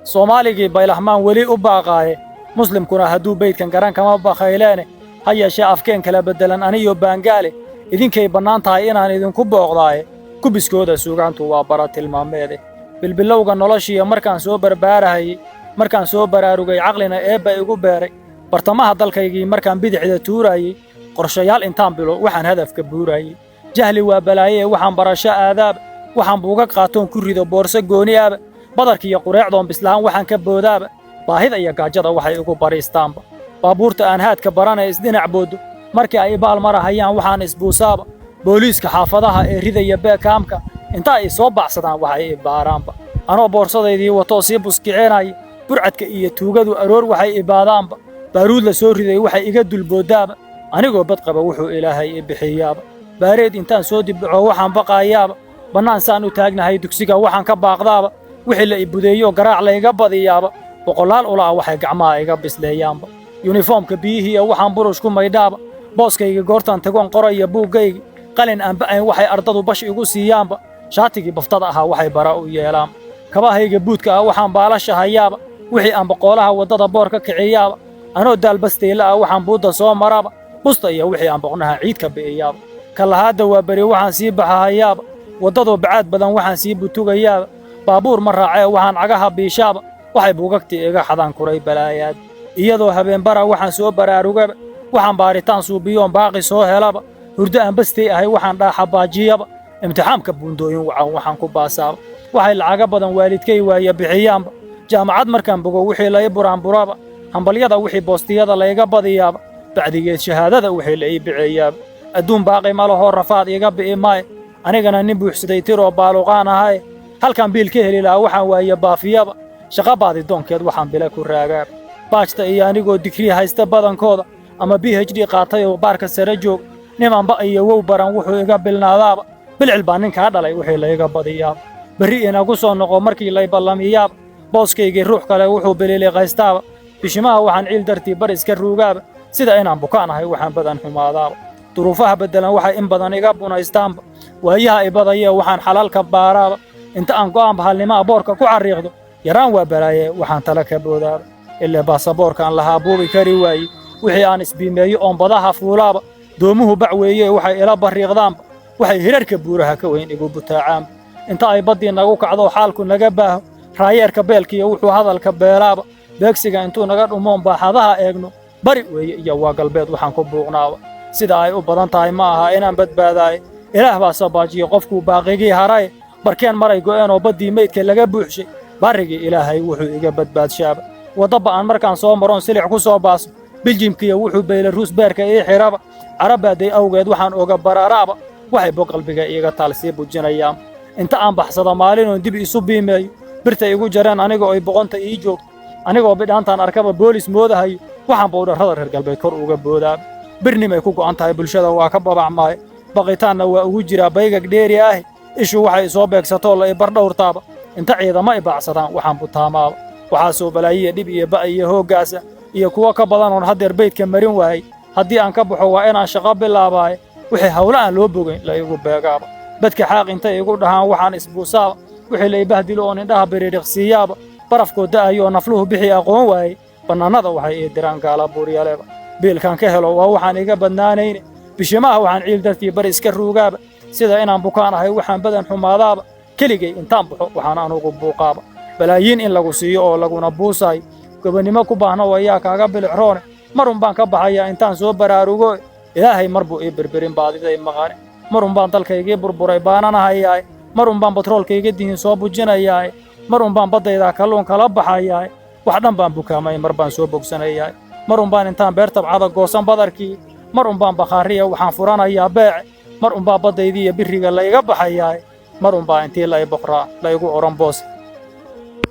soomaaligii baylahmaan weli u baaqaaye muslimkuna hadduu beydkan garan kama bakhayleene ha yeeshee afkeen kala beddelan aniyo baangaale idinkay bannaan tahay inaan idinku booqdaaye kubiskooda suugaantu waa bara tilmaameede bilbilowga noloshiiya markaan soo barbaarahayey markaan soo baraarugay caqlina eebba igu beeray bartamaha dalkaygii markaan bidixda tuuraayey qorshayaal intaan bilo waxaan hadafka buuraayey jahli waa balaayee waxaan barasho aadaaba waxaan buuga qaatoon ku rido boorso gooni aaba badarkiiyo qureecdoon bislahaan waxaan ka boodaaba baahida iyo gaajada waxay igu bariistaanba baabuurta aan haadka baranee isdhinac booddo markii ay baal marahayaan waxaan isbuusaaba booliiska xaafadaha ee ridaya beekaamka inta ay soo baxsadaan waxay i baaraanba anoo boorsadaydii watoo sii buskiceenaya burcadka iyo tuugadu aroor waxay ibaadaanba baaruud la soo riday waxay iga dulbooddaaba anigoo badqaba wuxuu ilaahay i bixiyaaba baareed intaan soo dibdhaco waxaan baqaayaaba bannaan saan u taagnahay dugsiga waxaan ka baaqdaaba wixii la ibudeeyo garaac layga badiyaaba boqolaal ulaa waxay gacmaha iga bisleeyaanba yunifoomka biyihiiya waxaan burush ku maydhaaba booskayga goortaan tagoon qoraya buuggaygi qalin aan ba'ayn waxay ardadu bash igu siiyaanba shaatigii baftada ahaa waxay bara u yeelaanba kabahayga buudka ah waxaan baalasha hayaaba wixii aan boqoolaha waddada boor ka kiciyaaba anoo daalbastayla ah waxaan buudda soo maraba busta iyo wixii aan boqnaha ciid ka bi'iyaaba kalahaadda waa beri waxaan sii baxahayaaba waddadoo bacaad badan waxaan sii butugayaaba baabuur ma raacee waxaan cagaha biishaaba waxay buugagtii iga xadaan kuray balaayaad iyadoo habeenbara waxaan soo baraarugaba waxaan baaritaan suubiyoon baaqi soo helaba hurdo aan bastay ahay waxaan dhaaxa baajiyaba imtixaamka buundooyin wacan waxaan ku baasaaba waxay lacaga badan waalidkay waaya bixiyaanba jaamacad markaan bogo wixii la ii buraanburaba hambalyada wixii boostiyada layga badiyaaba bacdigeed shahaadada wixii la ii biceeyaaba adduun baaqi ma lahoo rafaad iga bi'i maaye anigana nin buuxsaday tiroo baaluqaan ahaye halkaan biil ka heli lahaa waxaan waaye baafiyaba shaqa baadidoonkeed waxaan bila ku raagaaba baajta iyo anigoo digrii haysta badankooda ama PhD qaatay oo baarka sare joog nimanba iyo wow baran wuxuu iga bilnaadaaba bilcil baa ninkaa dhalay wixii layga badiyaaba berri inagu soo noqo markii lay ballamiyaaba booskaygii ruux kale wuxuu biliiliqaystaaba bishimaha waxaan ciil dartii bar iska ruugaaba sida inaan bukaan ahay waxaan badan xumaadaaba duruufaha beddelan waxay in badan iga bunaystaanba waayaha ibadayee waxaan xalaalka baaraaba inta aan go'aan bahalnimaa boorka ku carriiqdo yaraan waa balaaye waxaan tala ka boodaaba ilaa baasaboorkaan lahaa buubi kari waaye wixii aan isbiimeeyo oon badaha fuulaaba doomuhu bac weeye waxay ila barriiqdaanba waxay hirarka buuraha ka weyn igu butaacaanba inta ay baddii nagu kacdo xaalku naga baaho raayeerka beelkiiyo wuxuu hadalka beelaaba beegsiga intuu naga dhumoon baaxadaha eegno bari weeye iyo waa galbeed waxaan ku buuqnaaba sida ay u badan tahay ma aha inaan badbaadaaye ilaah baa sabaajiye qofkuu baaqigii haraye barkeen maray go'een oo baddii meydka laga buuxshay barrigii ilaahay wuxuu iga badbaadshaaba waddaba aan markaan soo maroon silix ku soo baaso biljimkiiyo wuxuu beylaruus beerka ii xidhaba carabaaday awgeed waxaan oga baraaraaba waxay boqalbiga iiga taal sii bujinayaan inta aan baxsado maalinoon dib isu biimeeyo birta igu jareen anigoo ay boqonta ii joogto anigoo bidhaantaan arkaba boolis moodahayo waxaan bowdharrada reer galbeed kor uga boodaaba birnimay ku go'an tahay bulshada waa ka babacmaaye baqitaanna waa ugu jiraa baygag dheeri ahi ishu waxay soo beegsatoo la ibardhowrtaaba inta ciidama ibaacsadaan waxaan butaamaaba waxaasoo balaayiya dhib iyo ba' iyo hooggaasa iyo kuwo ka badanoon haddeer beydka marin waayey haddii aan ka baxo waa inaan shaqo bilaabaaye wixii hawle aan loo bogayn la igu beegaaba badka xaaq intay igu dhahaan waxaan isbuusaaba wixii la ibahdilo oon indhaha biriiriqsiiyaaba barafkoo da'ayo oo nafluhu bixii aqoon waayey bannaanada waxay ii diraan gaala buuryaleeba biilkaan ka helo waa waxaan iga badnaanayne bishimaha waxaan ciil dartii bari iska ruugaaba sida inaan bukaan ahay waxaan badan xumaadaaba keligay intaan baxo waxaan anugu buuqaaba balaayiin in lagu siiyo oo laguna buusaayo gobonnimo ku baahna wayaa kaaga bilicroone marun baan ka baxayaa intaan soo baraarugo ilaahay mar buu ii birbirin baadiday maqane marun baan dalkaygii burburay baananahayaaye marun baan batroolkayga dihin soo bujinayaaye marun baan baddaydaa kalluun kala baxayaaye wax dhan baan bukaamay mar baan soo bogsanayaaye marun baan intaan beer tabcada goosan badarkii marun baan bakhaariya waxaan furanayaa beece marun baa baddaydii iyo birriga layga baxayaaye marun baa intii la i boqraa la igu odhan boos